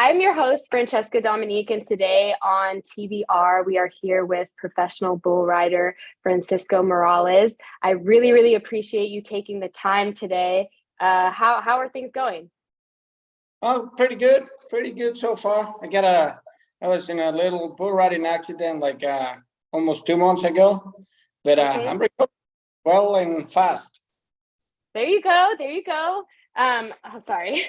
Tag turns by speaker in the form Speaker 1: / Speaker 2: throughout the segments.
Speaker 1: I'm your host, Francesca Dominique, and today on TBR, we are here with professional bull rider Francisco Morales. I really, really appreciate you taking the time today. How are things going?
Speaker 2: Oh, pretty good so far. I was in a little bull riding accident like almost 2 months ago, but
Speaker 1: Okay.
Speaker 2: I'm recovering well and fast.
Speaker 1: There you go. There you go. Oh, sorry.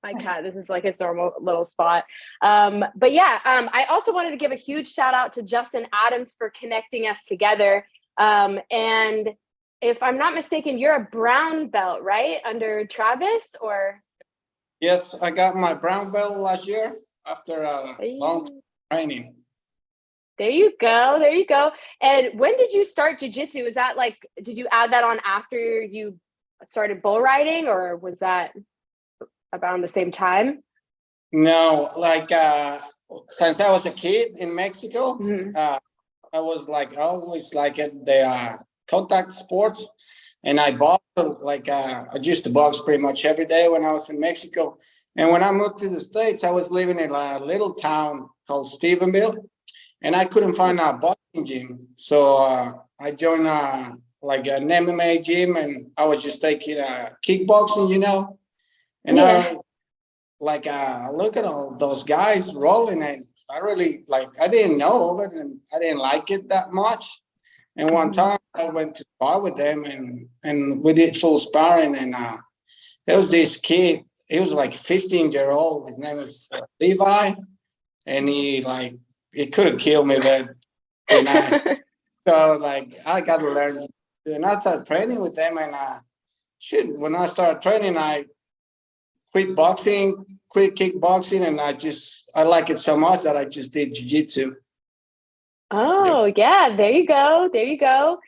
Speaker 1: My cat, this is like his normal little spot. But yeah, I also wanted to give a huge shout out to Justin Adams for connecting us together. And if I'm not mistaken, you're a brown belt, right? Under Travis or?
Speaker 2: Yes, I got my brown belt last year after a long training.
Speaker 1: There you go. There you go. And when did you start jujitsu? Is that like, did you add that on after you started bull riding, or was that around the same time?
Speaker 2: No, like since I was a kid in Mexico,
Speaker 1: Mm-hmm.
Speaker 2: I was like always like at the contact sports, and I boxed I used to box pretty much every day when I was in Mexico. And when I moved to the States, I was living in a little town called Stephenville, and I couldn't find a boxing gym, so I joined like an MMA gym, and I was just taking kickboxing, and
Speaker 1: Yeah.
Speaker 2: I look at all those guys rolling, and I really I didn't know of it, and I didn't like it that much. And one
Speaker 1: Mhm.
Speaker 2: time I went to spar with them, and we did full sparring, and there was this kid. He was like 15-year-old. His name was Levi, and he could have killed me, but you know. So I got to learn, and I started training with them, and when I started training, I quit boxing, quit kickboxing, and I like it so much that I just did jiu-jitsu.
Speaker 1: Oh, yeah, there you go. There you go.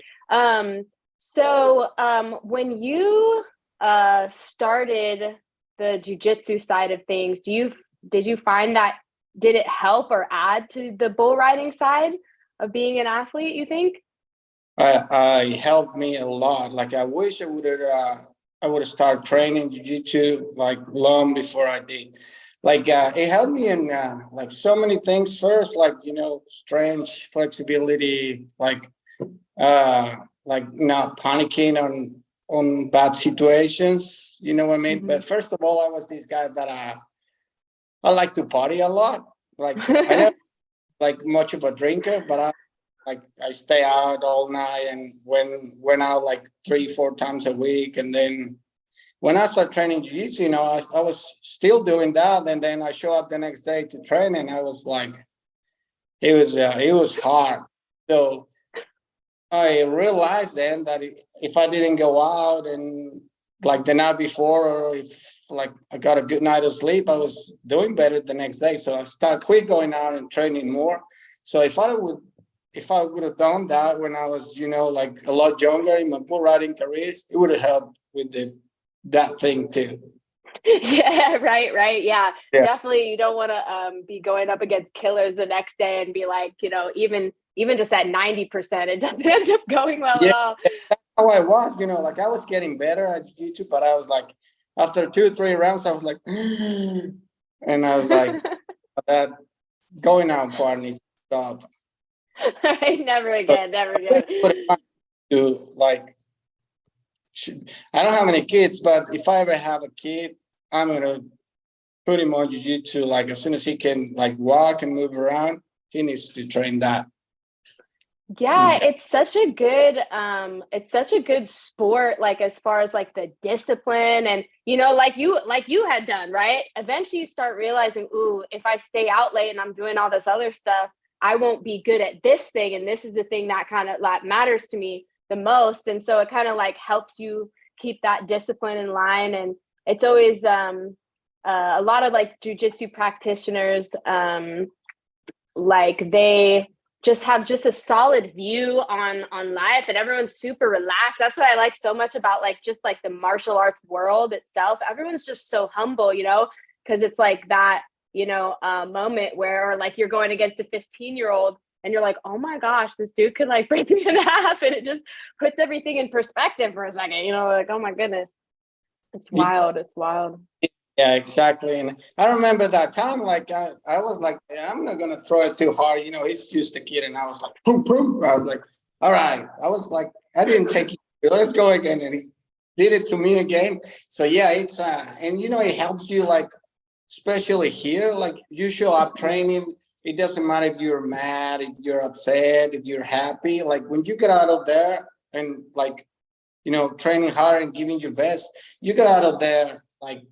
Speaker 1: When you started the jujitsu side of things, did you find that did it help or add to the bull riding side of being an athlete, you think?
Speaker 2: I helped me a lot. Like I wish I would have started training jiu-jitsu like long before I did. It helped me in so many things. First, strength, flexibility, not panicking on bad situations. You know what I mean?
Speaker 1: Mhm.
Speaker 2: But first of all, I was this guy that I like to party a lot. I never like much of a drinker, but I stay out all night and went out like 3-4 times a week. And then when I started training jiu-jitsu, I was still doing that. And then I show up the next day to train, and I was like, it was hard. So I realized then that if I didn't go out and like the night before, or if I got a good night of sleep, I was doing better the next day. So I started quit going out and training more. So if I would have done that when I was, a lot younger in my bull riding careers, it would have helped with that thing too.
Speaker 1: Yeah, right. Yeah,
Speaker 2: Yeah.
Speaker 1: definitely. You don't want to be going up against killers the next day and be like, even just at 90%, it doesn't end up going well at
Speaker 2: Yeah.
Speaker 1: all.
Speaker 2: That's how I was, I was getting better at jiu-jitsu, but I was like, after 2 or 3 rounds, I was like, and I was like, that going out part needs to stop.
Speaker 1: Right, never
Speaker 2: But
Speaker 1: again, never
Speaker 2: I wish
Speaker 1: again.
Speaker 2: I would have to I don't have any kids, but if I ever have a kid, I'm gonna put him on jiu-jitsu. Like as soon as he can walk and move around, he needs to train that.
Speaker 1: Yeah,
Speaker 2: Okay.
Speaker 1: it's such a good sport, like as far as like the discipline and like you had done, right? Eventually you start realizing, ooh, if I stay out late and I'm doing all this other stuff, I won't be good at this thing. And this is the thing that kind of like matters to me the most. And so it kind of like helps you keep that discipline in line. And it's always a lot of like jujitsu practitioners, they just have just a solid view on life, and everyone's super relaxed. That's what I like so much about like just like the martial arts world itself. Everyone's just so humble, because it's like that, moment where, or like you're going against a 15-year-old and you're like, oh my gosh, this dude could like break me in half, and it just puts everything in perspective for a second, like, oh my goodness, it's
Speaker 2: Yeah,
Speaker 1: wild. It's wild.
Speaker 2: Yeah, exactly. And I remember that time, like I was like, "Yeah, I'm not gonna throw it too hard. He's just a kid." And I was like, boom, boom. I was like, all right. I was like, I didn't take it. Let's go again. And he did it to me again. So yeah, it's and it helps you, like, especially here, like you show up training. It doesn't matter if you're mad, if you're upset, if you're happy. Like when you get out of there and like, training hard and giving your best, you get out of there like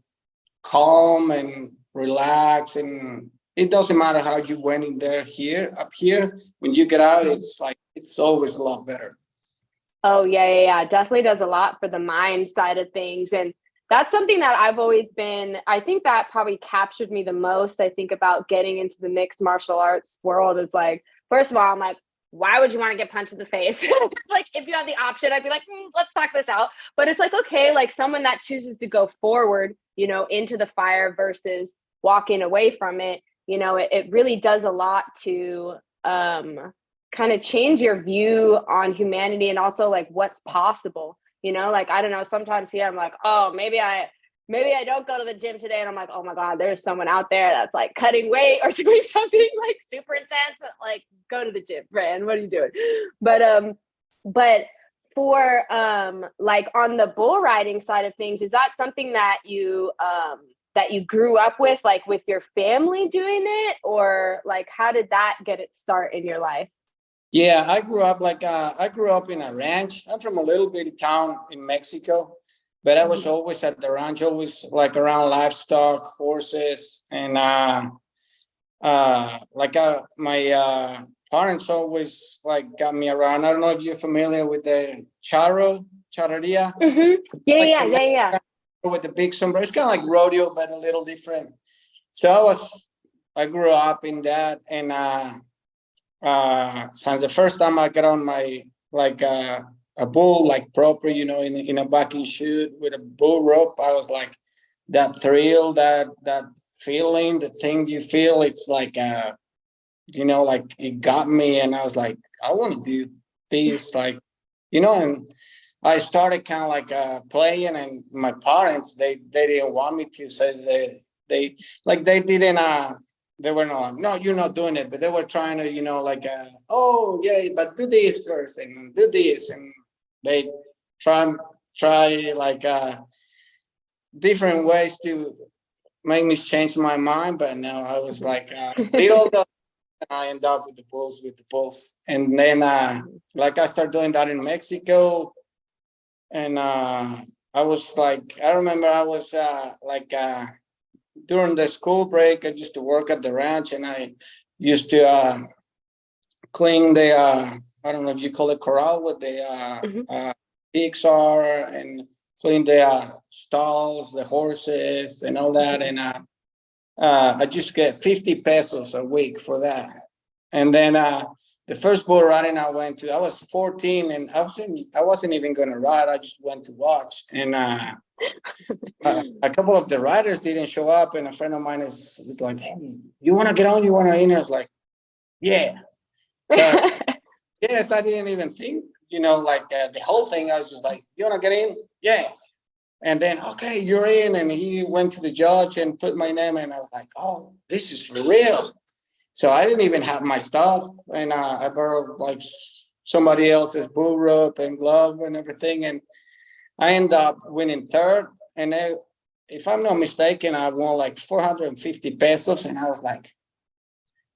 Speaker 2: calm and relax, and it doesn't matter how you went in there. Here up here, when you get out, it's like it's always a lot better.
Speaker 1: Oh, yeah, yeah, yeah. Definitely does a lot for the mind side of things. And that's something that I've always been, I think that probably captured me the most. I think about getting into the mixed martial arts world is like, first of all, I'm like, why would you want to get punched in the face? Like, if you had the option, I'd be like, let's talk this out. But it's like, okay, like someone that chooses to go forward, into the fire versus walking away from it, it really does a lot to, kind of change your view on humanity and also like what's possible. Like, I don't know, sometimes here I'm like, oh, maybe I don't go to the gym today, and I'm like, oh my god, there's someone out there that's like cutting weight or doing something like super intense. Like, go to the gym, Fran, what are you doing? But for like on the bull riding side of things, is that something that you grew up with, like with your family doing it, or like how did that get its start in your life?
Speaker 2: Yeah, I grew up in a ranch. I'm from a little bitty town in Mexico, but I was always at the ranch, always like around livestock, horses, and my parents always like got me around. I don't know if you're familiar with the charreria,
Speaker 1: Yeah,
Speaker 2: like
Speaker 1: yeah,
Speaker 2: the
Speaker 1: yeah, yeah.
Speaker 2: with the big sombrero. It's kind of like rodeo, but a little different. So I grew up in that, and since the first time I got on my like a bull, like proper, in a bucking chute with a bull rope, I was like, that thrill, that feeling, the thing you feel, it's like like it got me, and I was like, I want to do this, like, and I started kind of like playing, and my parents, they didn't want me to, say they like they didn't they were not, no, you're not doing it, but they were trying to, like, oh yeah, but do this first and do this, and they try try like different ways to make me change my mind. But no, I was like, did all the, I end up with the bulls, and then like I started doing that in Mexico, and I was like, I remember I was like during the school break, I used to work at the ranch, and I used to clean the I don't know if you call it corral, what the
Speaker 1: Hmm.
Speaker 2: pigs are, and clean the stalls, the horses, and all that. And I just get 50 pesos a week for that. And then the first bull riding I went to, I was 14, and I wasn't even going to ride. I just went to watch, and a couple of the riders didn't show up, and a friend of mine is like, "Hey, you want to get on? You want to?" And I was like, "Yeah." But yes, I didn't even think, like the whole thing. I was just like, "You want to get in?" Yeah. And then, okay, you're in. And he went to the judge and put my name, and I was like, oh, this is for real. So I didn't even have my stuff, and I borrowed like somebody else's bull rope and glove and everything, and I ended up winning third. And if I'm not mistaken, I won like 450 pesos, and I was like,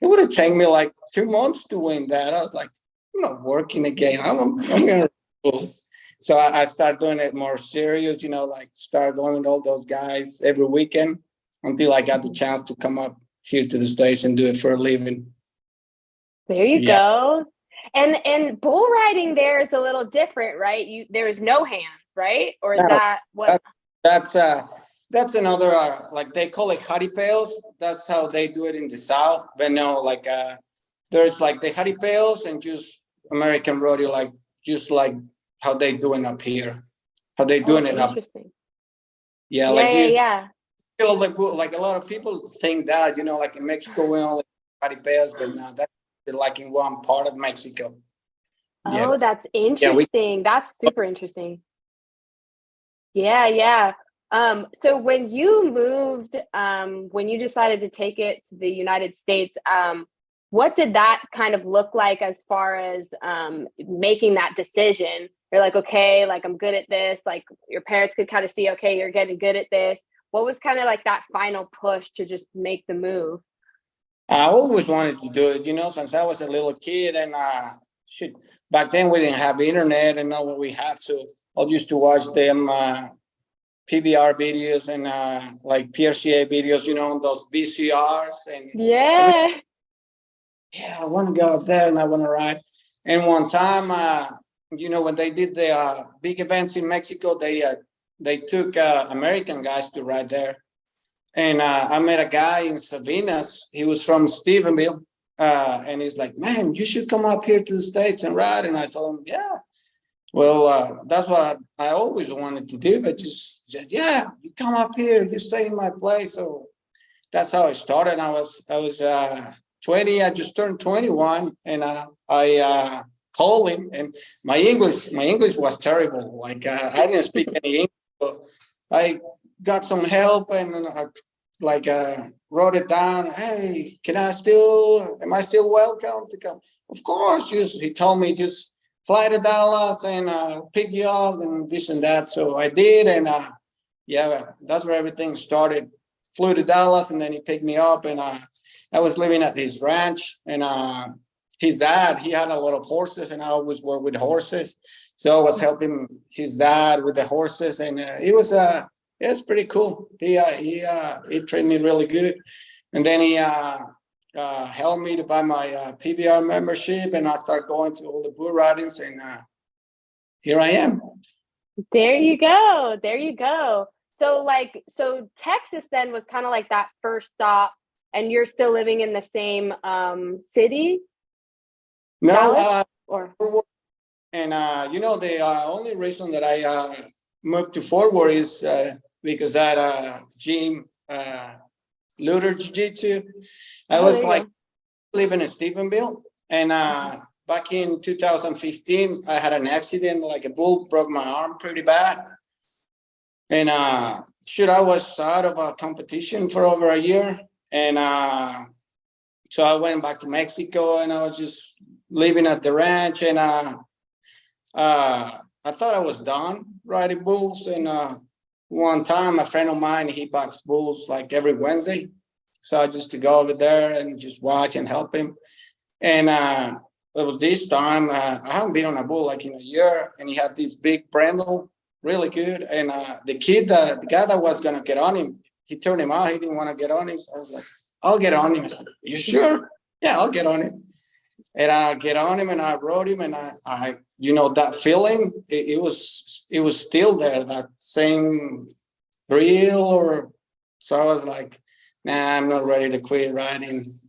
Speaker 2: it would have taken me like 2 months to win that. I was like, I'm not working again. I'm gonna lose. So I started doing it more serious, like start going with all those guys every weekend until I got the chance to come up here to the States and do it for a living.
Speaker 1: There you
Speaker 2: Yeah.
Speaker 1: go. And bull riding there is a little different, right? There's no hands, right? Or is
Speaker 2: No,
Speaker 1: that what?
Speaker 2: that, that's that's another like they call it haripels. That's how they do it in the South. But no, like there's like the haripels and just American rodeo, like just like how they doing up here, how they
Speaker 1: Oh,
Speaker 2: doing it up.
Speaker 1: interesting.
Speaker 2: Yeah,
Speaker 1: Yeah,
Speaker 2: like
Speaker 1: yeah,
Speaker 2: you
Speaker 1: yeah.
Speaker 2: feel like a lot of people think that, like in Mexico we only haripels, but no, that's like in one part of Mexico. Yeah,
Speaker 1: Oh, that's
Speaker 2: yeah, we.
Speaker 1: interesting. That's super interesting. Yeah, yeah. So when you moved, when you decided to take it to the United States, what did that kind of look like as far as making that decision? You're like, okay, like I'm good at this. Like your parents could kind of see, okay, you're getting good at this. What was kind of like that final push to just make the move?
Speaker 2: I always wanted to do it, since I was a little kid, and shit. Back then we didn't have internet and not what we have, so I used to watch them PBR videos and like PRCA videos, those VCRs and every.
Speaker 1: Yeah.
Speaker 2: Yeah, I want to go out there and I want to ride. And one time, when they did the big events in Mexico, they took American guys to ride there. And I met a guy in Sabinas. He was from Stephenville. And he's like, man, you should come up here to the States and ride. And I told him, yeah. Well, that's what I always wanted to do. But yeah, you come up here, you stay in my place. So that's how I started. I was 20. I just turned 21, and I called him. And my English was terrible. Like I didn't speak any English. So I got some help, and I wrote it down. Hey, am I still welcome to come? Of course. He told me just fly to Dallas and pick you up and this and that. So I did, and yeah, that's where everything started. Flew to Dallas, and then he picked me up, and I was living at his ranch, and his dad, he had a lot of horses, and I always worked with horses. So I was helping his dad with the horses, and it's pretty cool. He trained me really good, and then he helped me to buy my PBR membership, and I started going to all the bull ridings, and here I am.
Speaker 1: There you go. There you go. So Texas then was kind of like that first stop, and you're still living in the same city,
Speaker 2: No,
Speaker 1: Dallas, or
Speaker 2: and the only reason that I moved to Fort Worth is because that gym, Luther Jiu-Jitsu. I
Speaker 1: oh,
Speaker 2: was
Speaker 1: there you
Speaker 2: like
Speaker 1: go.
Speaker 2: living in Stephenville, and back in 2015, I had an accident. Like a bull broke my arm pretty bad, and I was out of a competition for over a year, and so I went back to Mexico, and I was just living at the ranch, and I thought I was done riding bulls, and one time a friend of mine, he bucks bulls like every Wednesday, so I just to go over there and just watch and help him. And it was this time I haven't been on a bull like in a year, and he had this big brindle, really good. And the guy that was gonna get on him, he turned him out. He didn't want to get on him. So I was like, I'll get on him. I said, you sure? Yeah, I'll get on him. And I get on him, and I rode him, and I that feeling, it was still there, that same thrill. Or so I was like, nah, I'm not ready to quit riding.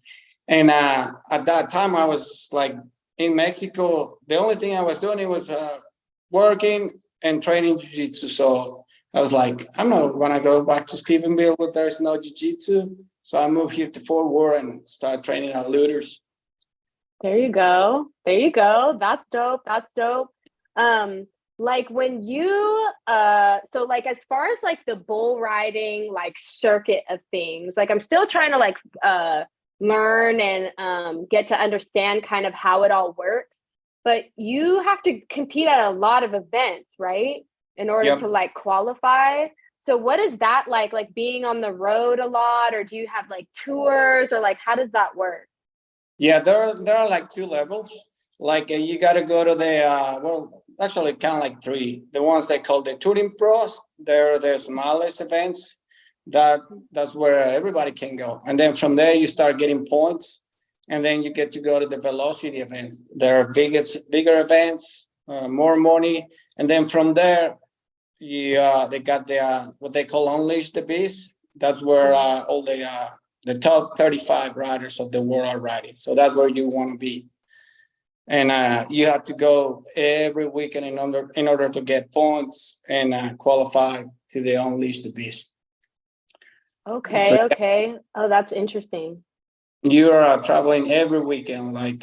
Speaker 2: And at that time, I was like in Mexico. The only thing I was doing, it was working and training jiu-jitsu. So I was like, I'm not gonna go back to Stephenville, but there's no jiu-jitsu. So I moved here to Fort Worth and started training at Looters.
Speaker 1: There you go. There you go. That's dope. That's dope. Like when you so like as far as like the bull riding like circuit of things, like I'm still trying to like learn and get to understand kind of how it all works. But you have to compete at a lot of events, right? In order
Speaker 2: Yep.
Speaker 1: to like qualify. So what is that like being on the road a lot, or do you have like tours, or like how does that work?
Speaker 2: Yeah, there are like two levels. Like you got to go to the actually kind of like three. The ones they call the touring pros. They're the smallest events. That's where everybody can go. And then from there you start getting points, and then you get to go to the velocity event. There are bigger events, more money, and then from there they got the what they call Unleash the Beast. That's where all the top 35 riders of the world are riding. So that's where you want to be. And you have to go every weekend in order to get points and qualify to the Unleash the Beast. So
Speaker 1: Okay, okay. Oh, that's interesting.
Speaker 2: you're traveling every weekend. Like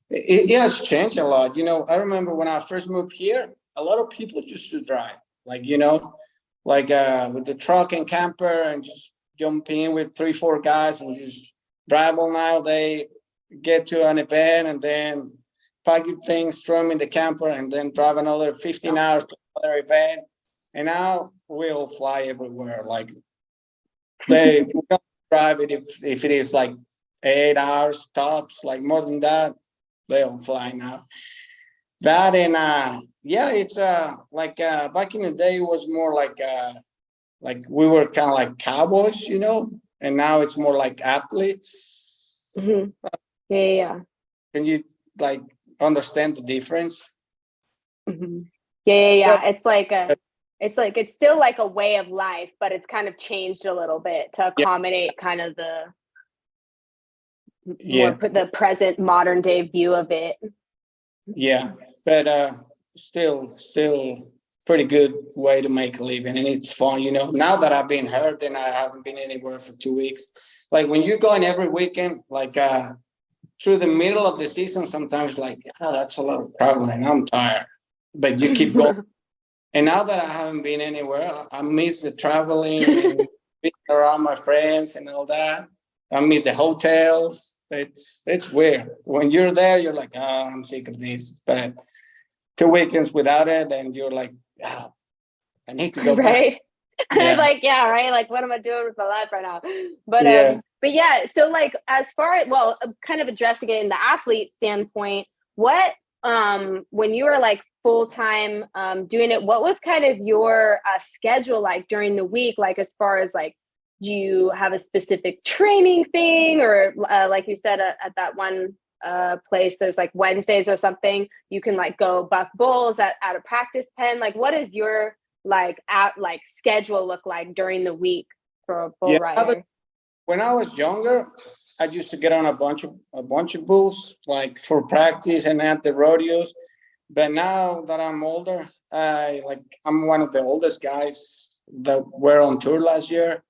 Speaker 2: it has changed a lot. I remember when I first moved here, a lot of people used to drive. Like like with the truck and camper and just jump in with 3, 4 guys and just drive all night. They get to an event and then pack your things, throw them in the camper, and then drive another 15 hours to another event. And now we'll fly everywhere. Like they drive it if it is like 8 hours tops, like more than that, they'll fly now. That and yeah, it's like back in the day it was more like we were kind of like cowboys, and now it's more like athletes.
Speaker 1: Mm-hmm. Yeah.
Speaker 2: Can you like understand the difference?
Speaker 1: Mm-hmm. Yeah. It's still like a way of life, but it's kind of changed a little bit to accommodate kind of the more the present modern day view of it.
Speaker 2: Yeah, but still pretty good way to make a living, and it's fun. Now that I've been hurt and I haven't been anywhere for 2 weeks, like when you're going every weekend, like through the middle of the season, sometimes like, oh, that's a lot of traveling. I'm tired, but you keep going. And now that I haven't been anywhere, I miss the traveling and being around my friends and all that. I miss the hotels. It's weird. When you're there, you're like, oh, I'm sick of this. But 2 weekends without it, and you're like, oh, I need to go back.
Speaker 1: Yeah. Like, yeah, right. Like, what am I doing with my life right now? But yeah. So like, as far as, well, kind of addressing it in the athlete standpoint, what, when you were like full-time doing it, what was kind of your schedule like during the week? Like, as far as like, do you have a specific training thing, or like you said at that one place, there's like Wednesdays or something, you can like go buck bulls at a practice pen? Like, what is your like schedule look like during the week for a bull rider?
Speaker 2: When I was younger, I used to get on a bunch of bulls like for practice and at the rodeos. But now that I'm older, I'm one of the oldest guys that were on tour last year,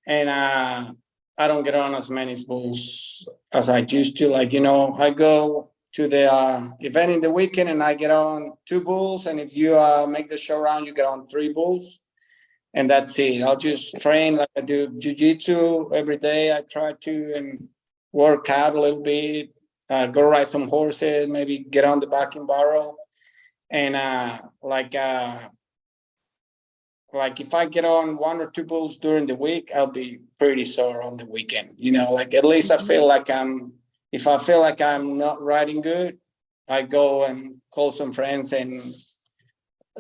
Speaker 2: and I don't get on as many bulls as I used to. Like, I go to the event in the weekend and I get on 2 bulls, and if you make the show round, you get on 3 bulls, and that's it. I'll just train like I do jiu-jitsu every day. I try to and work out a little bit, go ride some horses, maybe get on the backing barrel, and like if I get on 1 or 2 bulls during the week, I'll be pretty sore on the weekend. Like at least I feel like if I feel like I'm not riding good, I go and call some friends and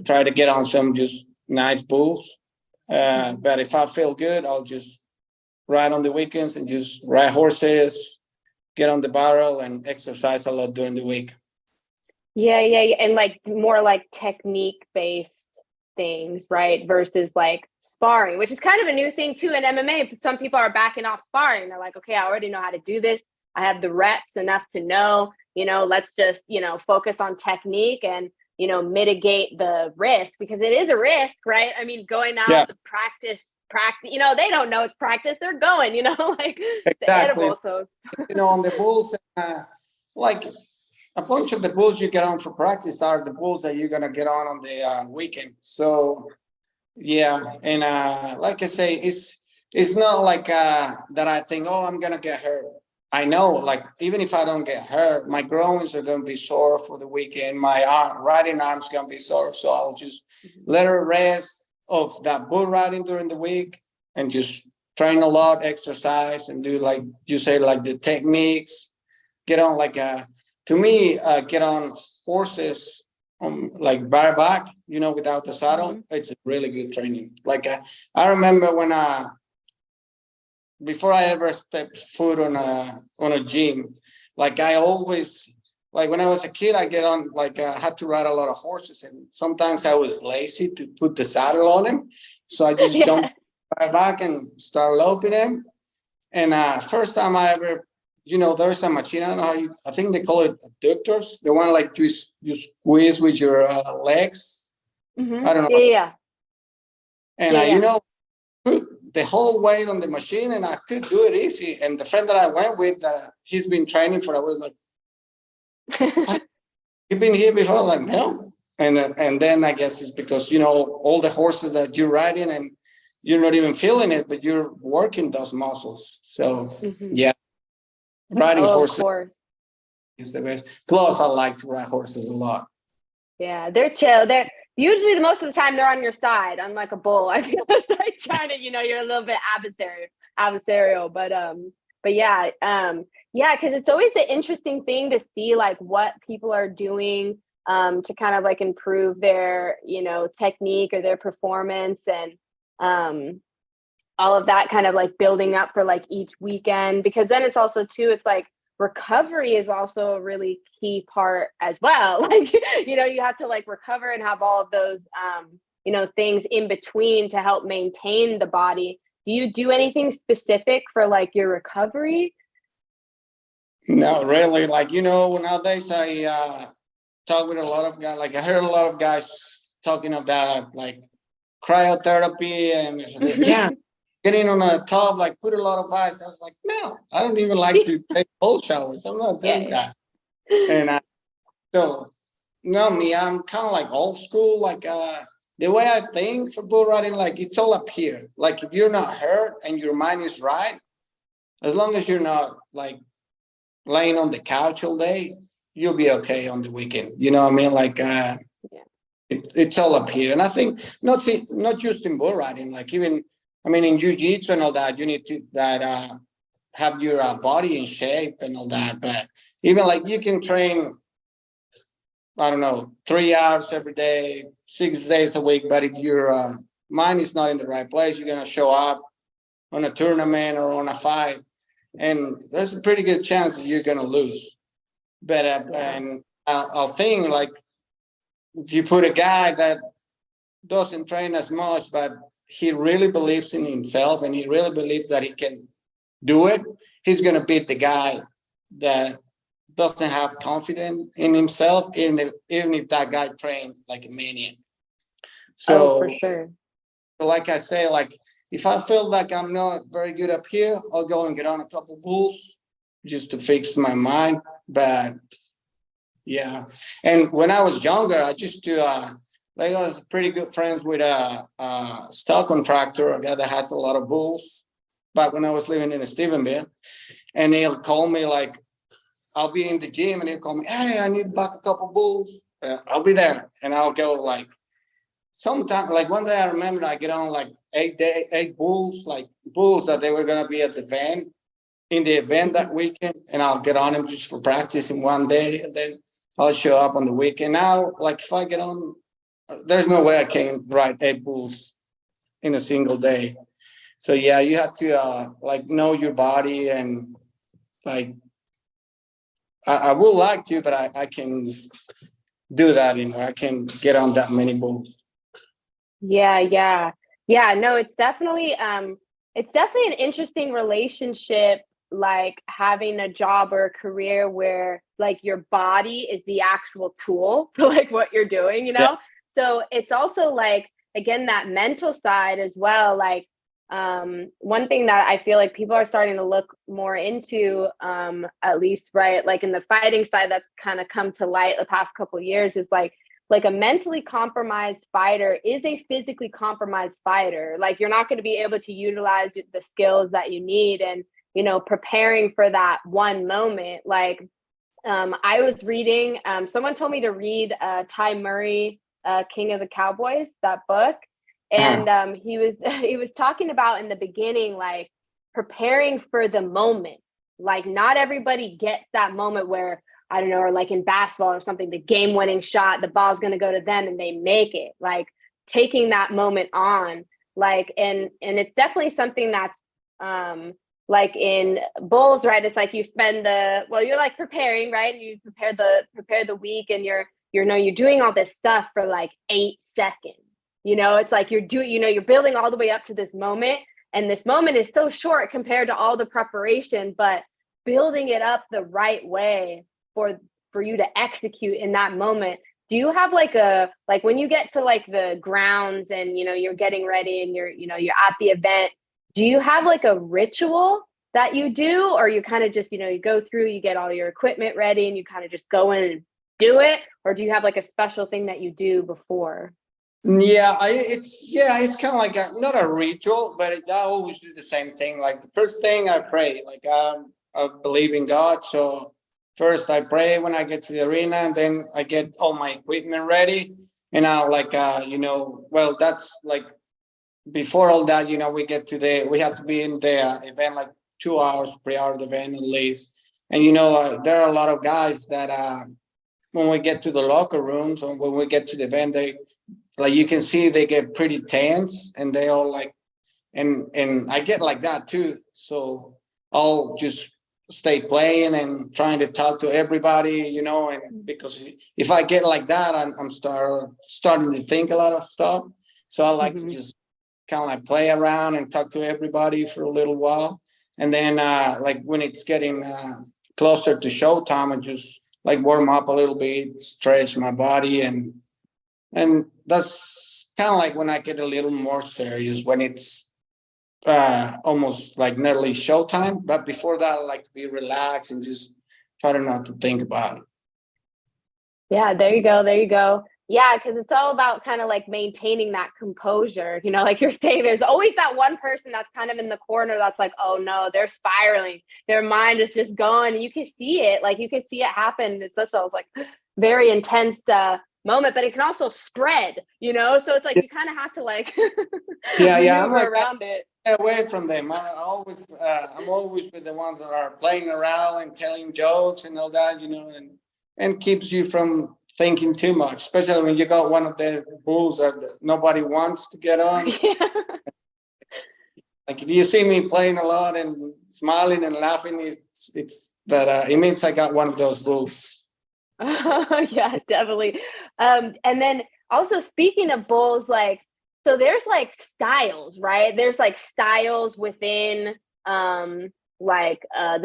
Speaker 2: try to get on some just nice bulls. But if I feel good, I'll just ride on the weekends and just ride horses, get on the barrel, and exercise a lot during the week.
Speaker 1: Yeah. And like more like technique based things, right? Versus like sparring, which is kind of a new thing too in MMA. Some people are backing off sparring. They're like, okay, I already know how to do this. I have the reps enough to know, let's just, focus on technique and, mitigate the risk, because it is a risk, right? I mean, going out to practice, they don't know it's practice. They're going, like
Speaker 2: exactly.
Speaker 1: Edible, so
Speaker 2: on the bulls, like a bunch of the bulls you get on for practice are the bulls that you're gonna get on the weekend. So yeah, and like I say, it's not like that I think, oh, I'm gonna get hurt. I know, like, even if I don't get hurt, my groins are gonna be sore for the weekend. My riding arm's gonna be sore, so I'll just let her rest of that bull riding during the week and just train a lot, exercise, and do, like you say, like the techniques. Get on to me, get on horses like bareback, without the saddle. It's a really good training. Like I remember when before I ever stepped foot on a gym, like I always, like when I was a kid, I get on, like I had to ride a lot of horses, and sometimes I was lazy to put the saddle on him, so I just jumped back and start loping him. And first time I ever, there's a machine, I don't know I think they call it adductors, the one like you squeeze with your legs. I don't know.
Speaker 1: Yeah.
Speaker 2: And put the whole weight on the machine, and I could do it easy. And the friend that I went with, he's been training for, I was like, you've been here before? I'm like, no. and then I guess it's because, you know, all the horses that you're riding and you're not even feeling it, but you're working those muscles. So yeah, riding
Speaker 1: Oh, of
Speaker 2: horses
Speaker 1: course.
Speaker 2: is the best. Plus, I like to ride horses a lot.
Speaker 1: Yeah, they're chill. They're usually the most of the time they're on your side, unlike a bull. I feel it's like trying to, you're a little bit adversarial, but yeah, yeah, because it's always the interesting thing to see like what people are doing to kind of like improve their, technique or their performance and all of that kind of like building up for like each weekend, because then it's also too, it's like recovery is also a really key part as well. Like, you have to like recover and have all of those, things in between to help maintain the body. Do you do anything specific for like your recovery?
Speaker 2: No, really. Like, nowadays I talk with a lot of guys. Like, I heard a lot of guys talking about like cryotherapy and yeah, getting on a tub, like put a lot of ice. I was like, no, I don't even like to take cold showers. I'm not doing
Speaker 1: Yeah.
Speaker 2: that. And so, no, me, I'm kind of like old school. Like the way I think for bull riding, like it's all up here. Like if you're not hurt and your mind is right, as long as you're not like laying on the couch all day, you'll be okay on the weekend. You know what I mean? Like it's all up here. And I think not just in bull riding, like even I mean in jiu-jitsu and all that, you need to have your body in shape and all that. But even like you can train, I don't know, 3 hours every day, 6 days a week. But if your mind is not in the right place, you're gonna show up on a tournament or on a fight, and there's a pretty good chance that you're gonna lose. But and I'll think like if you put a guy that doesn't train as much, but he really believes in himself and he really believes that he can do it, he's gonna beat the guy that doesn't have confidence in himself, even if that guy trained like a maniac.
Speaker 1: Oh, for
Speaker 2: So,
Speaker 1: sure.
Speaker 2: like I say, like if I feel like I'm not very good up here, I'll go and get on a couple bulls just to fix my mind. But yeah, and when I was younger, I just do like I was pretty good friends with a stock contractor, a guy that has a lot of bulls. Back when I was living in Stephenville, and he'll call me like I'll be in the gym and he'll call me, hey, I need back a couple bulls. I'll be there and I'll go like sometime. Like one day I remember I get on like 8 bulls, like bulls that they were gonna be at the van in the event that weekend, and I'll get on them just for practice in one day, and then I'll show up on the weekend. Now, like if I get on, there's no way I can ride 8 bulls in a single day. So yeah, you have to like know your body and like I would like to, but I can do that. I can get on that many bulls.
Speaker 1: Yeah. No, it's definitely an interesting relationship, like having a job or a career where like your body is the actual tool to like what you're doing,
Speaker 2: Yeah.
Speaker 1: So it's also like again that mental side as well. Like one thing that I feel like people are starting to look more into, at least right, like in the fighting side, that's kind of come to light the past couple of years, is like a mentally compromised fighter is a physically compromised fighter. Like you're not going to be able to utilize the skills that you need, and preparing for that one moment. Like I was reading, someone told me to read Ty Murray, King of the Cowboys, that book. And he was talking about in the beginning, like preparing for the moment. Like not everybody gets that moment where, I don't know, or like in basketball or something, the game winning shot, the ball's going to go to them and they make it. Like taking that moment on, like, and it's definitely something that's like in bulls, right? It's like you spend you're like preparing, right? And you prepare the week, and you're doing all this stuff for like 8 seconds. It's like you're building all the way up to this moment, and this moment is so short compared to all the preparation, but building it up the right way for you to execute in that moment. Do you have like when you get to like the grounds and you're getting ready and you're at the event, do you have like a ritual that you do, or you kind of just you go through, you get all your equipment ready and you kind of just go in and do it, or do you have like a special thing that you do before?
Speaker 2: It's kind of like not a ritual, but I always do the same thing. Like the first thing I pray, like I believe in God, so first I pray when I get to the arena, and then I get all my equipment ready, and I like well, that's like before all that, we have to be in the event like 2 hours prior to the event at least, and there are a lot of guys that when we get to the locker rooms and when we get to the event, they like you can see they get pretty tense and they all like and I get like that too. So I'll just stay playing and trying to talk to everybody, and because if I get like that, I'm starting to think a lot of stuff. So I like to just kind of like play around and talk to everybody for a little while. And then like when it's getting closer to showtime, I just like warm up a little bit, stretch my body, and that's kind of like when I get a little more serious when it's almost like nearly showtime. But before that, I like to be relaxed and just try to not to think about it.
Speaker 1: Yeah, there you go. There you go. Yeah, because it's all about kind of like maintaining that composure. Like you're saying, there's always that one person that's kind of in the corner that's like, oh no, they're spiraling. Their mind is just going. And you can see it. Like you can see it happen. It's such a like very intense moment, but it can also spread, So it's like you kind of have to like
Speaker 2: I'm
Speaker 1: maneuver
Speaker 2: like
Speaker 1: around it.
Speaker 2: away from them. I'm always with the ones that are playing around and telling jokes and all that, and keeps you from thinking too much, especially when you got one of the bulls that nobody wants to get on.
Speaker 1: Yeah.
Speaker 2: Like if you see me playing a lot and smiling and laughing, it's that it means I got one of those bulls.
Speaker 1: Yeah, definitely. And then also speaking of bulls, like, so there's like styles, right? There's like styles within the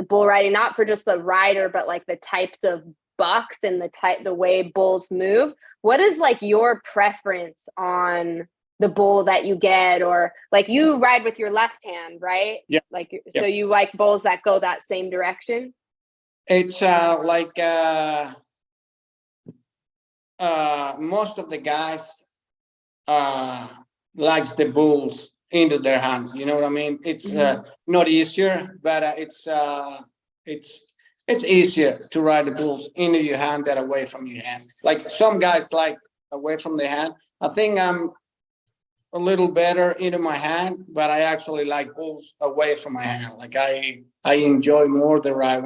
Speaker 1: bull riding, not for just the rider, but like the types of bucks and the way bulls move. What is like your preference on the bull that you get, or like you ride with your left hand, right?
Speaker 2: Yeah.
Speaker 1: Like,
Speaker 2: yeah.
Speaker 1: So you like bulls that go that same direction?
Speaker 2: It's most of the guys likes the bulls into their hands. You know what I mean? It's not easier, but it's easier to ride the bulls into your hand than away from your hand. Like some guys like away from the hand. I think I'm a little better into my hand, but I actually like bulls away from my hand. Like I enjoy more the ride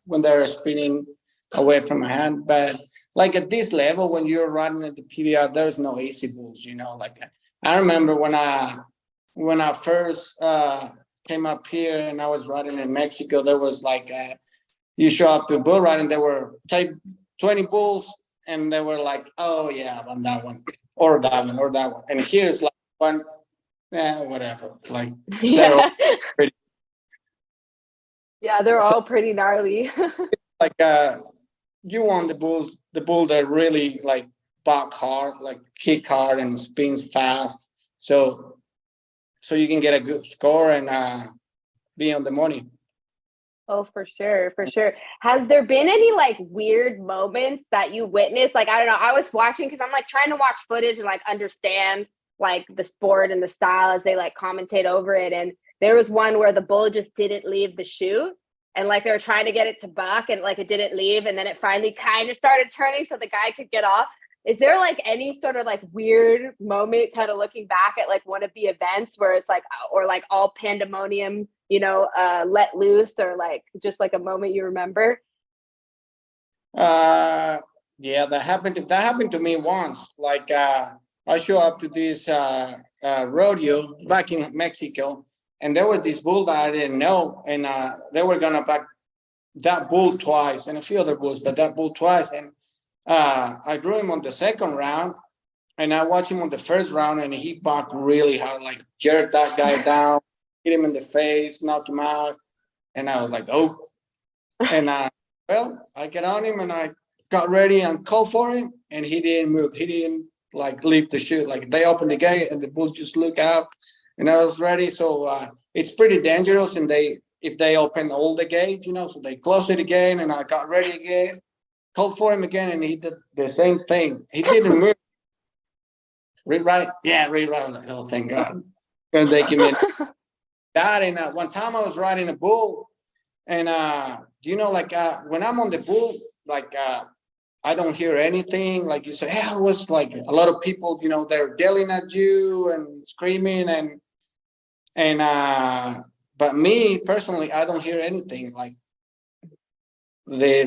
Speaker 2: when they're spinning away from my hand. But like at this level, when you're riding at the PBR, there's no easy bulls. Like I remember when I first came up here and I was riding in Mexico, there was like you show up to bull riding, there were type 20 bulls, and they were like, oh yeah, on that one or that one or that one, and here's like one, whatever. Like they're all pretty.
Speaker 1: Yeah, they're all pretty gnarly.
Speaker 2: Like you want the bull that really like buck hard, like kick hard and spins fast, so you can get a good score and be on the money.
Speaker 1: Oh, for sure, for sure. Has there been any like weird moments that you witnessed? Like, I don't know, I was watching because I'm like trying to watch footage and like understand like the sport and the style as they like commentate over it. And there was one where the bull just didn't leave the chute, and like they were trying to get it to buck and like it didn't leave, and then it finally kind of started turning so the guy could get off. Is there like any sort of like weird moment kind of looking back at like one of the events where it's like, or like all pandemonium, let loose, or like just like a moment you remember?
Speaker 2: Yeah, that happened to me once. Like I show up to this rodeo back in Mexico, and there was this bull that I didn't know, and they were gonna back that bull twice and a few other bulls, but that bull twice, and I drew him on the second round, and I watched him on the first round, and he bucked really hard, like jerked that guy down, hit him in the face, knocked him out, and I was like, oh, and well, I get on him and I got ready and called for him, and he didn't move. He didn't like leave the chute. Like they opened the gate and the bull just looked out, and I was ready. So it's pretty dangerous, and if they open all the gate, so they close it again, and I got ready again. called for him again, and he did the same thing. He didn't move. Rewrite, yeah, rewrite. Oh, thank God. And they came in. That and one time I was riding a bull, and like when I'm on the bull, like I don't hear anything. Like you say, hey, I was like a lot of people, they're yelling at you and screaming and but me personally, I don't hear anything. Like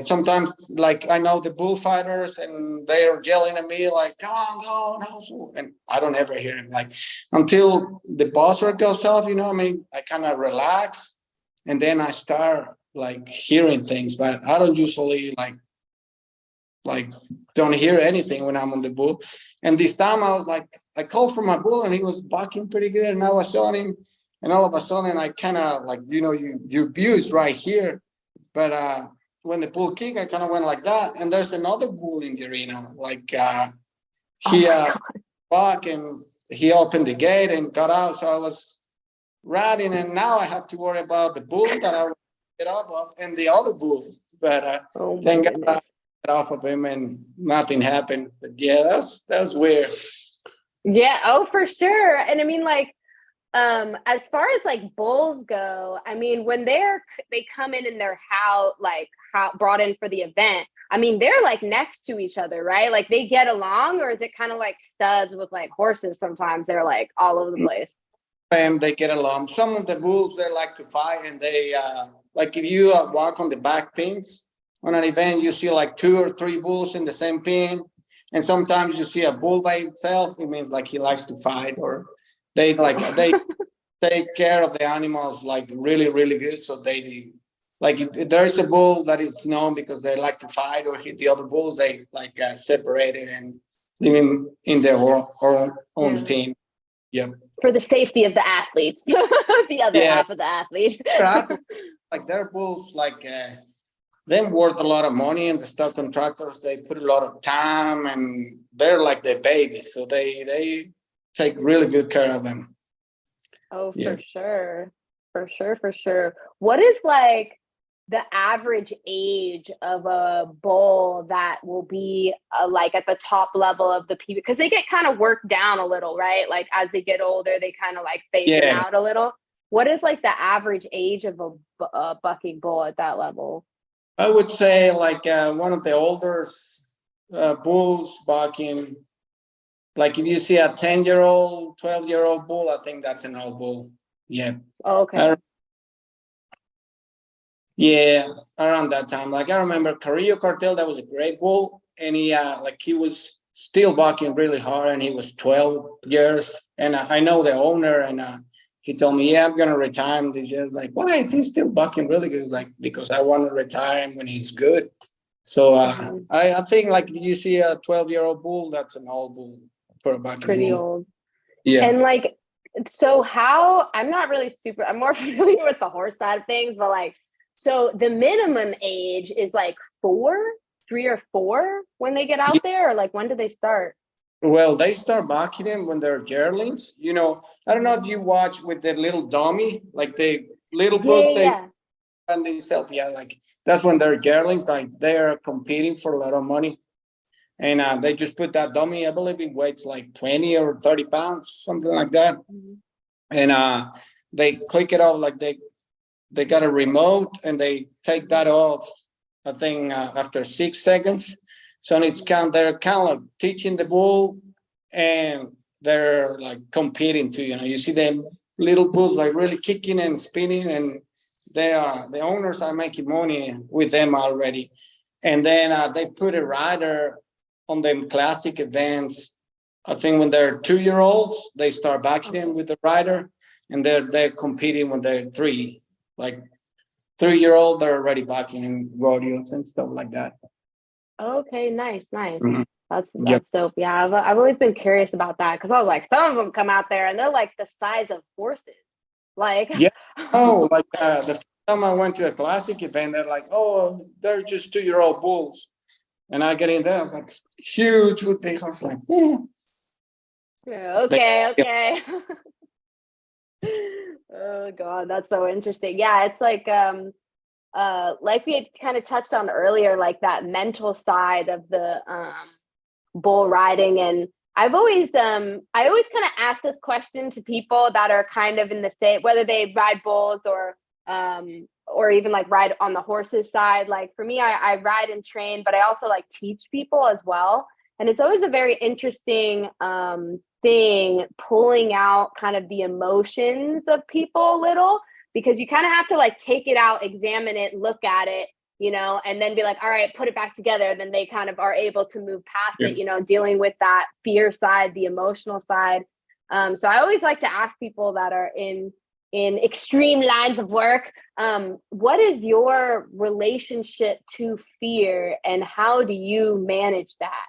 Speaker 2: sometimes like I know the bullfighters and they're yelling at me like, come on, go, no, and I don't ever hear it. Like until the buzzer goes off, I kind of relax and then I start like hearing things, but I don't usually like don't hear anything when I'm on the bull. And this time I was like, I called for my bull and he was barking pretty good, and I was showing him, and all of a sudden I kind of like, your view is right here, but when the bull kicked, I kind of went like that, and there's another bull in the arena. Like he barked and he opened the gate and got out, so I was riding, and now I have to worry about the bull that I get off of and the other bull. But thank God I got off of him and nothing happened. But yeah, that was weird.
Speaker 1: Yeah. Oh, for sure. And I mean, like, as far as like bulls go, I mean, when they come in their house, like brought in for the event, I mean, they're like next to each other, right? Like they get along, or is it kind of like studs with like horses? Sometimes they're like all over the place.
Speaker 2: And they get along. Some of the bulls, they like to fight, and they like if you walk on the back pins on an event, you see like 2 or 3 bulls in the same pin, and sometimes you see a bull by itself. It means like he likes to fight, or they take care of the animals like really, really good. So they like if there is a bull that is known because they like to fight or hit the other bulls, they like separate it and leave him in their own pin. Yep.
Speaker 1: For the safety of the athletes, the other half of the athlete.
Speaker 2: Like their bulls, like them worth a lot of money, and the stock contractors, they put a lot of time, and they're like their babies, so they take really good care of them.
Speaker 1: Oh, for sure. For sure, for sure. What is like the average age of a bull that will be like at the top level of the people? Because they get kind of worked down a little, right? Like as they get older, they kind of like phase out a little. What is like the average age of a bucking bull at that level?
Speaker 2: I would say like one of the older bulls bucking. Like if you see a 10-year-old, 12-year-old bull, I think that's an old bull. Yeah.
Speaker 1: Oh, okay.
Speaker 2: Yeah, around that time. Like I remember Carrillo Cartel, that was a great bull, and he was still bucking really hard, and he was 12 years. And I know the owner, and he told me, yeah, I'm gonna retire him this year. Like, why is he still bucking really good? Like, because I want to retire him when he's good. So I think like you see a 12-year-old bull, that's an old bull for a bucking
Speaker 1: pretty
Speaker 2: bull.
Speaker 1: Old.
Speaker 2: Yeah.
Speaker 1: And like, so I'm not really I'm more familiar with the horse side of things, but like, so the minimum age is like 3 or 4 when they get out there, or like when do they start?
Speaker 2: Well, they start bucking them when they're yearlings. I don't know if you watch with the little dummy, like the little books and they sell. Yeah, like that's when they're yearlings. Like they're competing for a lot of money, and they just put that dummy. I believe it weighs like 20 or 30 pounds, something like that. Mm-hmm. And they click it off, like they got a remote, and they take that off, I think after 6 seconds. So they're kind of teaching the bull, and they're like competing too. You see them little bulls like really kicking and spinning, and the owners are making money with them already. And then they put a rider on them classic events. I think when they're 2-year-olds, they start backing them with the rider, and they're competing when they're 3. Like 3-year-old, they're already backing in rodeos and stuff like that.
Speaker 1: Okay, nice.
Speaker 2: Mm-hmm.
Speaker 1: That's dope. Yeah, I've always been curious about that, because I was like, some of them come out there and they're like the size of horses. Like
Speaker 2: like the first time I went to a classic event, they're like, oh, they're just 2-year-old bulls, and I get in there, I'm like huge with big horse, like
Speaker 1: okay. Oh God, that's so interesting. Yeah, it's like like we had kind of touched on earlier, like that mental side of the bull riding. And I always kind of ask this question to people that are kind of in the same, whether they ride bulls or even like ride on the horses side. Like for me, I ride and train, but I also like teach people as well. And it's always a very interesting thing, pulling out kind of the emotions of people a little, because you kind of have to like take it out, examine it, look at it, and then be like, all right, put it back together. Then they kind of are able to move past it, dealing with that fear side, the emotional side. So I always like to ask people that are in extreme lines of work, what is your relationship to fear and how do you manage that?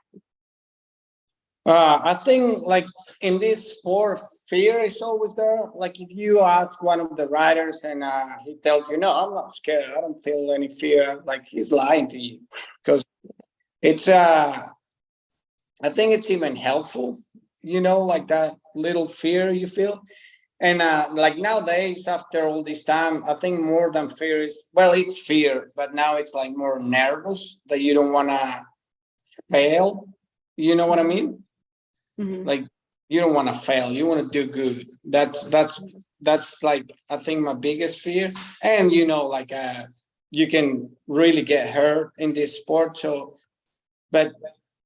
Speaker 2: I think like in this sport, fear is always there. Like if you ask one of the riders and he tells you, no, I'm not scared, I don't feel any fear, like he's lying to you. Because it's, I think it's even helpful, like that little fear you feel. And like nowadays, after all this time, I think more than fear is, well, it's fear, but now it's like more nervous that you don't want to fail. You know what I mean? Mm-hmm. Like you don't want to fail, you want to do good. That's like I think my biggest fear. And like you can really get hurt in this sport. So, but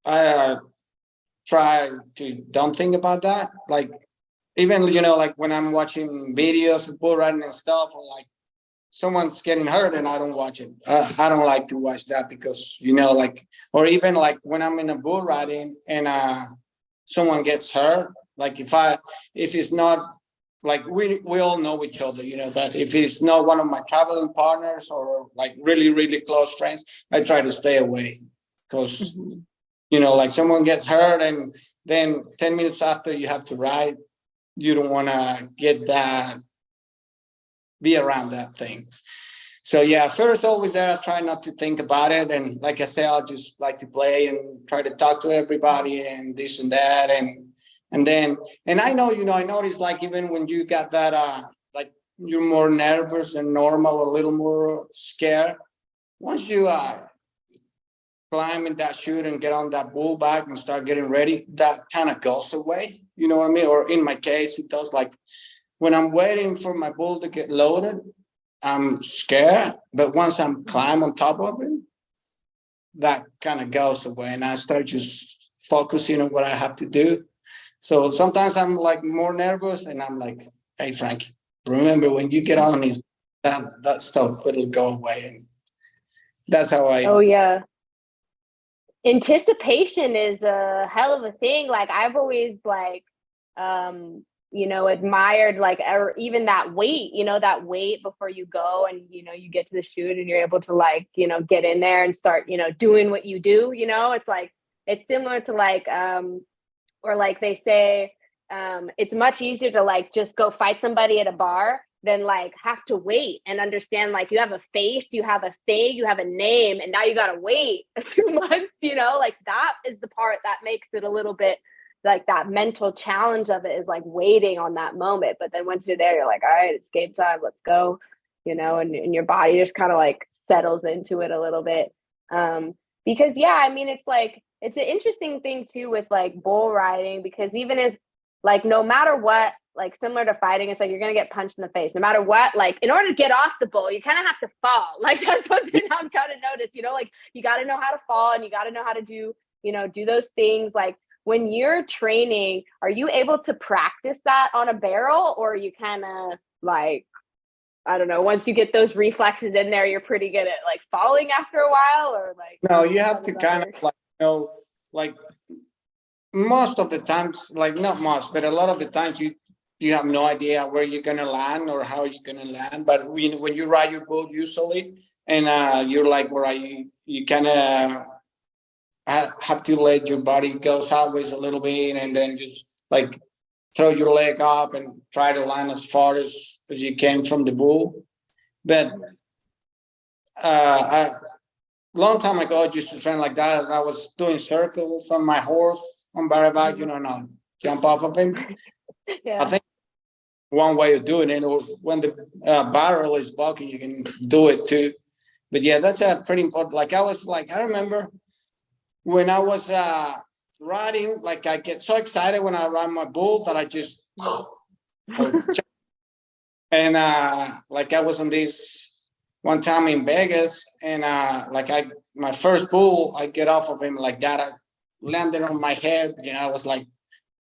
Speaker 2: I try to don't think about that. Like even like when I'm watching videos of bull riding and stuff, or like someone's getting hurt and I don't watch it. I don't like to watch that because like, or even like when I'm in a bull riding and someone gets hurt, like if it's not like we all know each other, but if it's not one of my traveling partners or like really, really close friends, I try to stay away because, like someone gets hurt and then 10 minutes after you have to ride, you don't want to be around that thing. So yeah, first always there, I try not to think about it. And like I say, I'll just like to play and try to talk to everybody and this and that. And then I know, I noticed like even when you got that, like you're more nervous and normal, a little more scared. Once you climb in that chute and get on that bull back and start getting ready, that kind of goes away. You know what I mean? Or in my case, it does. Like when I'm waiting for my bull to get loaded, I'm scared, but once I'm climb on top of it, that kind of goes away and I start just focusing on what I have to do. So sometimes I'm like more nervous and I'm like, hey, Frank, remember when you get on these, that stuff, it'll go away. And that's how I...
Speaker 1: Oh, yeah. Anticipation is a hell of a thing. Like I've always like, admired like, or even that wait before you go and, you get to the chute and you're able to like, get in there and start, doing what you do, it's like, it's similar to like, or like they say, it's much easier to like, just go fight somebody at a bar than like have to wait and understand, like you have a face, you have a thing, you have a name, and now you got to wait 2 months, like that is the part that makes it a little bit like that mental challenge of it is like waiting on that moment. But then once you're there, you're like, all right, it's game time, let's go, and your body just kind of like settles into it a little bit. Because yeah, I mean, it's like, it's an interesting thing too with like bull riding, because even if like, no matter what, like similar to fighting, it's like, you're going to get punched in the face, no matter what, like in order to get off the bull, you kind of have to fall. Like that's one thing I've kind of noticed, like you got to know how to fall and you got to know how to do those things. Like, when you're training, are you able to practice that on a barrel, or are you kind of like, I don't know, once you get those reflexes in there, you're pretty good at like falling after a while, or like?
Speaker 2: No, you have to kind of like, like most of the times, like not most, but a lot of the times you have no idea where you're going to land or how you're going to land. But when you ride your bull usually, and you're like, where you kind of have to let your body go sideways a little bit and then just like throw your leg up and try to land as far as you can from the bull. But a long time ago, I used to train like that. I was doing circles on my horse on bareback, and I'll jump off of him. Yeah. I think one way of doing it, or when the barrel is bucking, you can do it too. But yeah, that's a pretty important. Like I remember when I was riding, like I get so excited when I ride my bull that I just and like I was on this one time in Vegas, and like my first bull, I get off of him like that. I landed on my head, I was like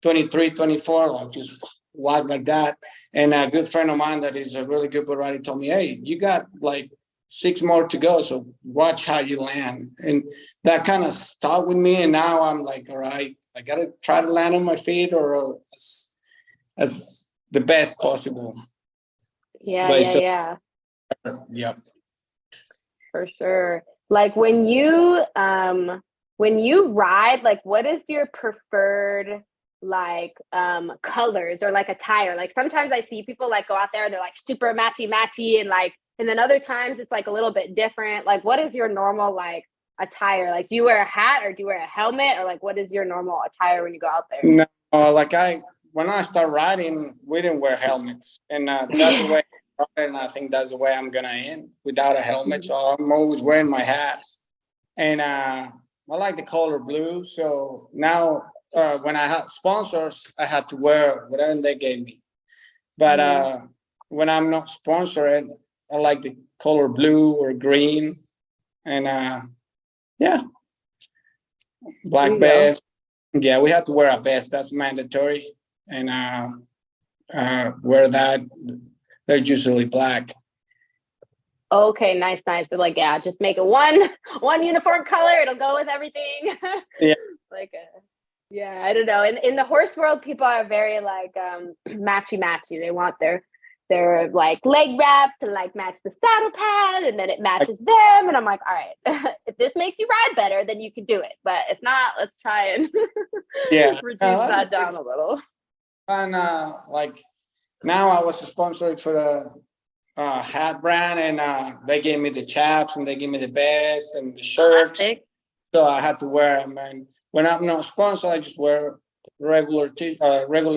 Speaker 2: 23, 24, like just walk like that. And a good friend of mine that is a really good bull rider told me, hey, you got like 6 more to go, so watch how you land. And that kind of stuck with me. And now I'm like, all right, I gotta try to land on my feet or as the best possible.
Speaker 1: Yeah, yeah, yeah.
Speaker 2: Yep.
Speaker 1: For sure. Like when you ride, like what is your preferred like colors or like attire? Like sometimes I see people like go out there and they're like super matchy and then other times it's like a little bit different. Like what is your normal like attire? Like do you wear a hat or do you wear a helmet or like what is your normal attire when you go out there?
Speaker 2: No, when I start riding, we didn't wear helmets, and that's the way. And I think that's the way I'm gonna end without a helmet. So I'm always wearing my hat, and I like the color blue. So now when I had sponsors, I had to wear whatever they gave me. But when I'm not sponsored, I like the color blue or green, and yeah, black vest. Yeah, we have to wear a vest. That's mandatory, and wear that. They're usually black.
Speaker 1: Okay, nice. So like, yeah, just make it one uniform color. It'll go with everything.
Speaker 2: Yeah.
Speaker 1: Like, yeah, I don't know. In the horse world, people are very like matchy. They want their like leg wraps to like match the saddle pad, and then it matches them. And I'm like, all right, if this makes you ride better, then you can do it. But if not, let's try and reduce that down a little.
Speaker 2: And like now, I was sponsored for the hat brand, and they gave me the chaps, and they gave me the vest and the shirts.
Speaker 1: Classic.
Speaker 2: So I had to wear them. And when I'm not sponsored, I just wear regular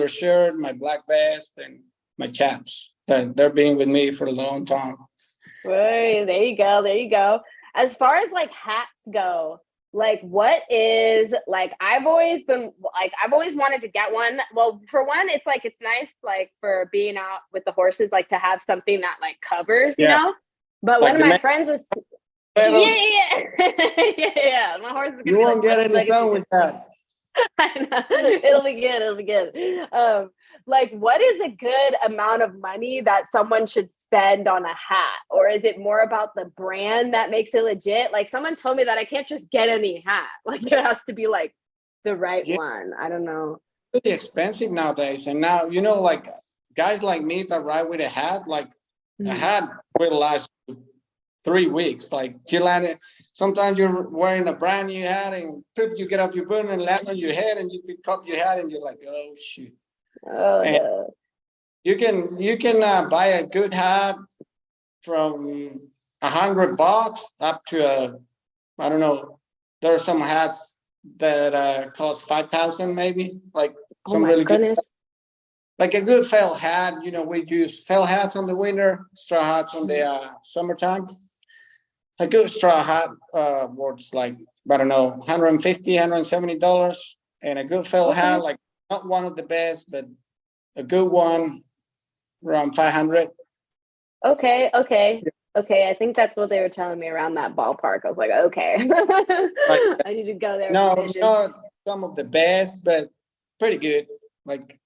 Speaker 2: shirt, my black vest, and my chaps. They're being with me for a long time.
Speaker 1: Right, there you go. As far as like hats go, like what is like I've always wanted to get one. Well, for one, it's like it's nice like for being out with the horses, like to have something that like covers, you know. But like one of my friends was yeah. My horse is
Speaker 2: you won't get any sun with that.
Speaker 1: I know. It'll be good. Like what is a good amount of money that someone should spend on a hat? Or is it more about the brand that makes it legit? Like someone told me that I can't just get any hat. Like it has to be like the right one. I don't know.
Speaker 2: It's really expensive nowadays. And now, like guys like me that ride with a hat, like a hat will last 3 weeks. Like you land it. Sometimes you're wearing a brand new hat and you get up your boot and land on your head and you pick up your hat and you're like, oh shoot.
Speaker 1: Oh no.
Speaker 2: You can buy a good hat from $100 up to I don't know. There are some hats that cost 5,000 maybe. Like some really good, like a good felt hat. We use felt hats on the winter, straw hats on the summertime. A good straw hat worth like I don't know $150, $170, and a good felt hat, like not one of the best, but a good one around 500.
Speaker 1: Okay. I think that's what they were telling me around that ballpark. I was like, okay, I need to go there.
Speaker 2: No, not some of the best, but pretty good. Like,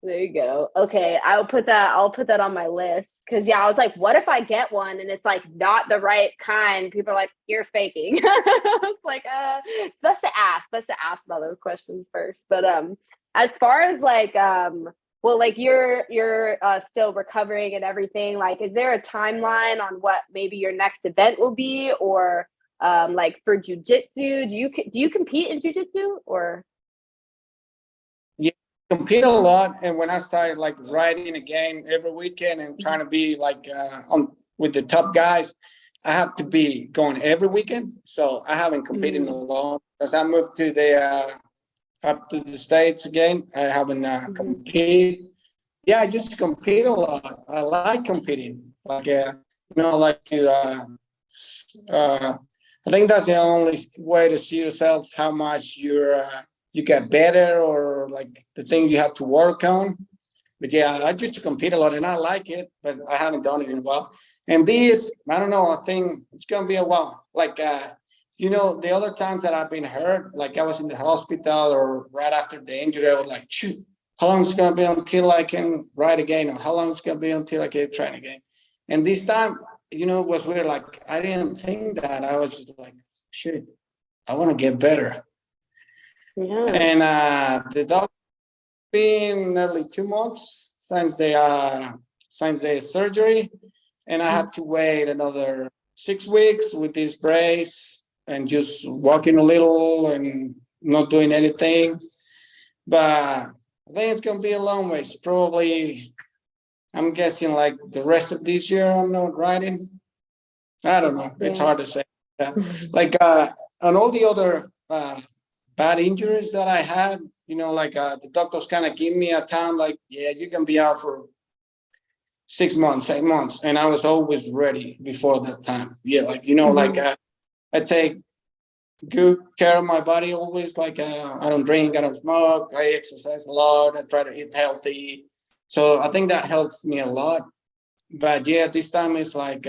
Speaker 1: there you go. Okay, I'll put that on my list because I was like, what if I get one and it's like not the right kind? People are like, you're faking. It's like, it's best to ask about those questions first. But as far as like well, like you're still recovering and everything. Like, is there a timeline on what maybe your next event will be, or like for jujitsu? Do you compete in jujitsu or?
Speaker 2: Yeah, compete a lot, and when I started like riding again every weekend and trying to be like on with the top guys, I have to be going every weekend. So I haven't competed in a long. As I moved to the up to the States again, I haven't competed. Yeah, I just compete a lot. I like competing. Like I like to I think that's the only way to see yourself, how much you get better, or like the things you have to work on. But yeah, I used to compete a lot and I like it, but I haven't done it in a while. And this, I don't know, I think it's gonna be a while. Like the other times that I've been hurt, like I was in the hospital or right after the injury, I was like, shoot, how long is it gonna be until I can ride again? Or how long is it gonna be until I can train again? And this time, it was weird. Like I didn't think that. I was just like, shit, I want to get better.
Speaker 1: Yeah.
Speaker 2: And the doctor been nearly 2 months since the surgery, and I had to wait another 6 weeks with this brace and just walking a little and not doing anything. But I think it's gonna be a long ways. Probably, I'm guessing like the rest of this year I'm not riding. I don't know. It's hard to say. Yeah. Like on all the other bad injuries that I had, like the doctors kind of give me a time, like, yeah, you can be out for 6 months, 8 months. And I was always ready before that time. Yeah, like, like I take good care of my body always. Like I don't drink, I don't smoke, I exercise a lot, I try to eat healthy. So I think that helps me a lot. But yeah, this time it's like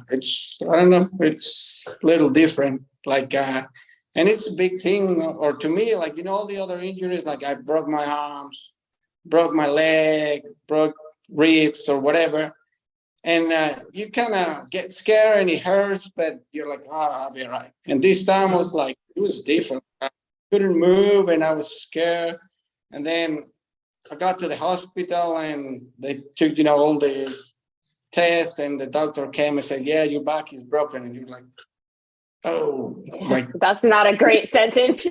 Speaker 2: it's, I don't know, it's a little different. Like and it's a big thing, or to me, like all the other injuries, like I broke my arms, broke my leg, broke ribs or whatever. And you kind of get scared and it hurts, but you're like, oh, I'll be all right. And this time was like, it was different. I couldn't move and I was scared. And then I got to the hospital and they took, all the tests, and the doctor came and said, yeah, your back is broken. And you're like, oh, like
Speaker 1: that's not a great sentence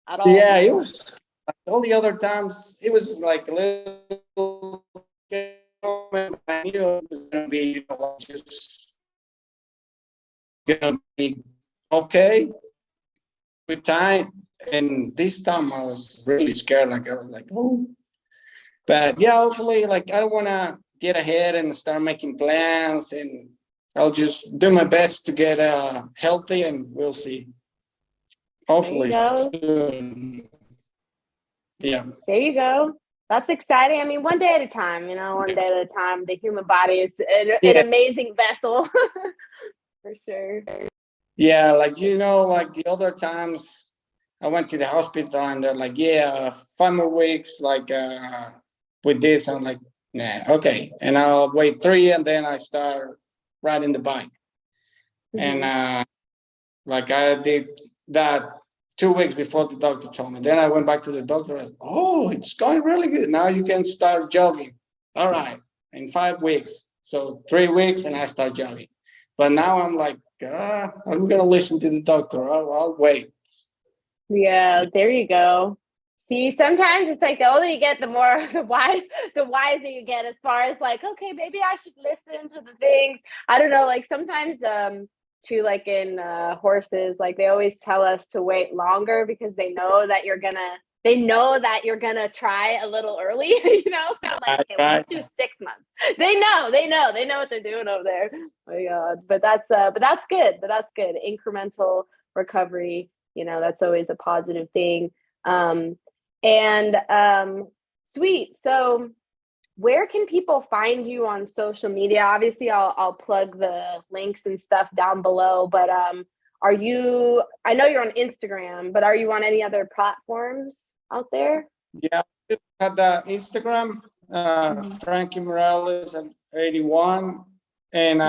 Speaker 1: at all.
Speaker 2: Yeah, it was like all the other times. It was like a little moment. I knew it was gonna be, just gonna be okay with time. And this time I was really scared. Like I was like, oh, but yeah, hopefully, like I don't want to get ahead and start making plans, and I'll just do my best to get healthy, and we'll see. Hopefully soon. Yeah.
Speaker 1: There you go. That's exciting. I mean, one day at a time, one day at a time. The human body is an amazing vessel for sure.
Speaker 2: Yeah, like like the other times I went to the hospital and they're like, yeah, 5 more weeks, like with this. I'm like, nah, okay. And I'll wait 3 and then I start riding the bike. And like I did that 2 weeks before the doctor told me. Then I went back to the doctor and, oh, it's going really good. Now you can start jogging. All right, in 5 weeks. So 3 weeks and I start jogging. But now I'm like, I'm going to listen to the doctor. I'll wait.
Speaker 1: Yeah, there you go. See, sometimes it's like the older you get, the more the wiser you get as far as like, okay, maybe I should listen to the things. I don't know, like sometimes too, like in horses, like they always tell us to wait longer because they know that you're gonna try a little early, So like, okay, let's do 6 months. They know what they're doing over there. Oh my God. But that's good. But that's good. Incremental recovery, that's always a positive thing. Sweet. So where can people find you on social media? Obviously, I'll plug the links and stuff down below, but I know you're on Instagram, but are you on any other platforms out there?
Speaker 2: Yeah, I had the Instagram, Frankie Morales at 81, and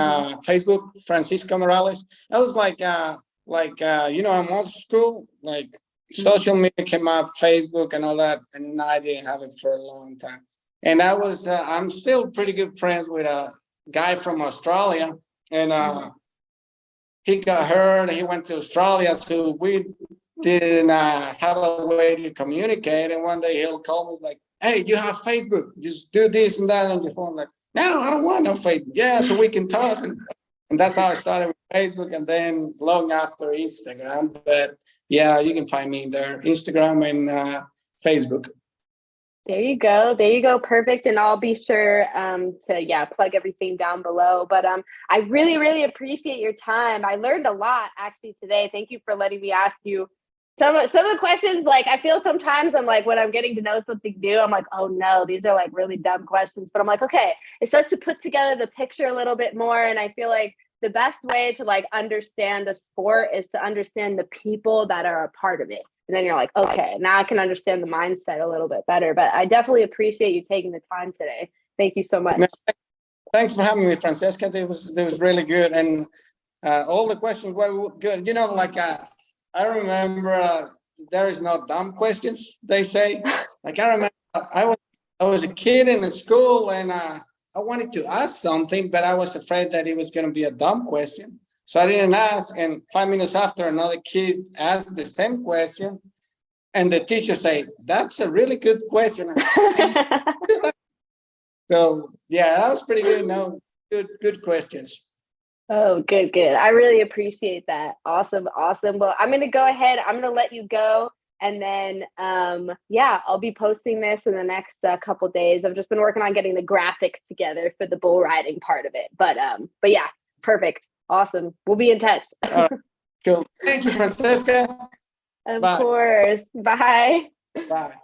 Speaker 2: Facebook, Francisco Morales. I was like I'm old school, like social media came up, Facebook and all that, and I didn't have it for a long time. And I'm still pretty good friends with a guy from Australia, and he got hurt. He went to Australia, so we didn't have a way to communicate. And one day he'll call me like, "Hey, you have Facebook? Just do this and that on your phone." Like, no, I don't want no Facebook. Yeah, so we can talk. And that's how I started with Facebook, and then long after Instagram. But yeah, you can find me there, Instagram and Facebook.
Speaker 1: There you go. There you go. Perfect. And I'll be sure to plug everything down below. But I really, really appreciate your time. I learned a lot actually today. Thank you for letting me ask you some of the questions. Like I feel sometimes I'm like when I'm getting to know something new, I'm like, oh no, these are like really dumb questions. But I'm like, okay, it starts to put together the picture a little bit more. And I feel like the best way to like understand a sport is to understand the people that are a part of it. And then you're like, okay, now I can understand the mindset a little bit better. But I definitely appreciate you taking the time today. Thank you so much.
Speaker 2: No, thanks for having me, Francesca. It was really good, and all the questions were good. You know, like I remember there is no dumb questions. They say, like I remember I was a kid in the school, and I wanted to ask something, but I was afraid that it was going to be a dumb question. So I didn't ask, and 5 minutes after, another kid asked the same question, and the teacher said, "That's a really good question." So yeah, that was pretty good. No, good questions.
Speaker 1: Oh, good, good. I really appreciate that. Awesome, awesome. Well, I'm gonna go ahead. I'm gonna let you go, and then I'll be posting this in the next couple days. I've just been working on getting the graphics together for the bull riding part of it. But yeah, perfect. Awesome. We'll be in touch.
Speaker 2: All right, cool. Thank you, Francesca.
Speaker 1: Of
Speaker 2: Bye.
Speaker 1: course. Bye.
Speaker 2: Bye.